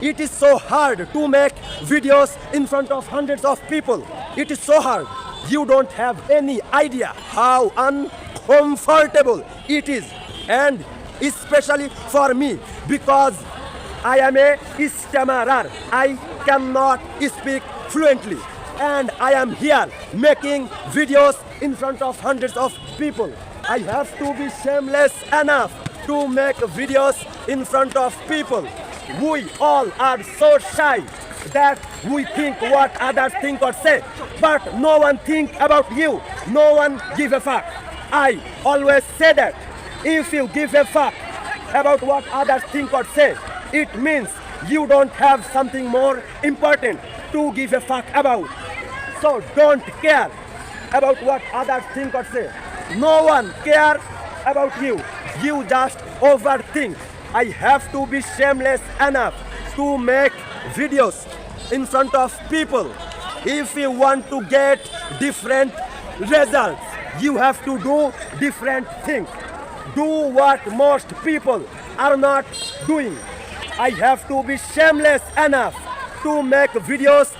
It is so hard to make videos in front of hundreds of people. It is so hard. You don't have any idea how uncomfortable it is. And especially for me, because I am a stammerer. I cannot speak fluently. And I am here making videos in front of hundreds of people. I have to be shameless enough to make videos in front of people. We all are so shy that we think what others think or say, but no one think about you. No one give a fuck. I always say that if you give a fuck about what others think or say, it means you don't have something more important to give a fuck about. So don't care about what others think or say. No one cares about you. You just overthink. I have to be shameless enough to make videos in front of people. If you want to get different results, you have to do different things. Do what most people are not doing. I have to be shameless enough to make videos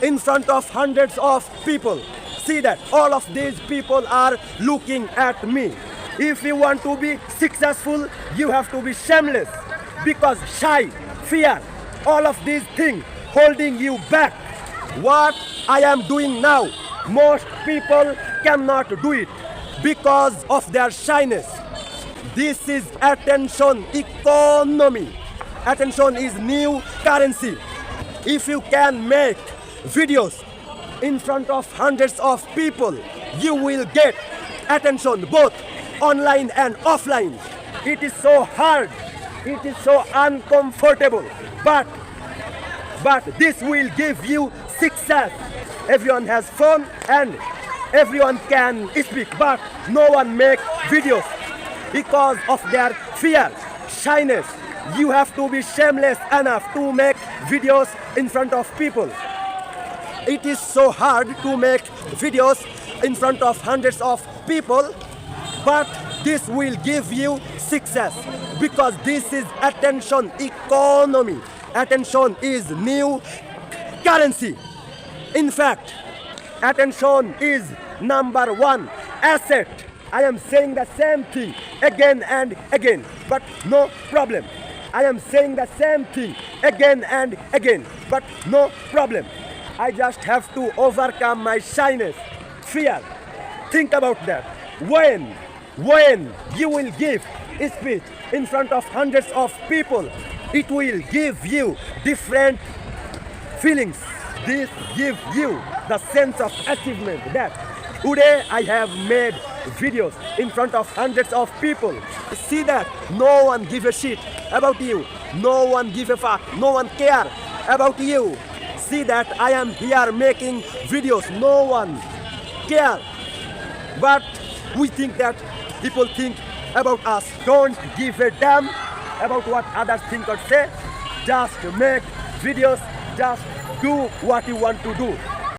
in front of hundreds of people. See that all of these people are looking at me. If you want to be successful, you have to be shameless, because shy, fear, all of these things holding you back. What I am doing now, most people cannot do it because of their shyness. This is attention economy. Attention is new currency. If you can make videos in front of hundreds of people, you will get attention both online and offline. It is so hard, it is so uncomfortable, but this will give you success. Everyone has phone and everyone can speak, but no one make videos because of their fear, shyness. You have to be shameless enough to make videos in front of people. It is so hard to make videos in front of hundreds of people, but this will give you success, because this is attention economy. Attention is new currency. In fact, attention is number one asset. I am saying the same thing again and again, but no problem. I am saying the same thing again and again, but no problem. I just have to overcome my shyness, fear. Think about that. When you will give a speech in front of hundreds of people, it will give you different feelings. This gives you the sense of achievement that today I have made videos in front of hundreds of people. See that no one give a shit about you. No one give a fuck. No one care about you. See that I am here making videos. No one care. But we think that people think about us. Don't give a damn about what others think or say. Just make videos. Just do what you want to do.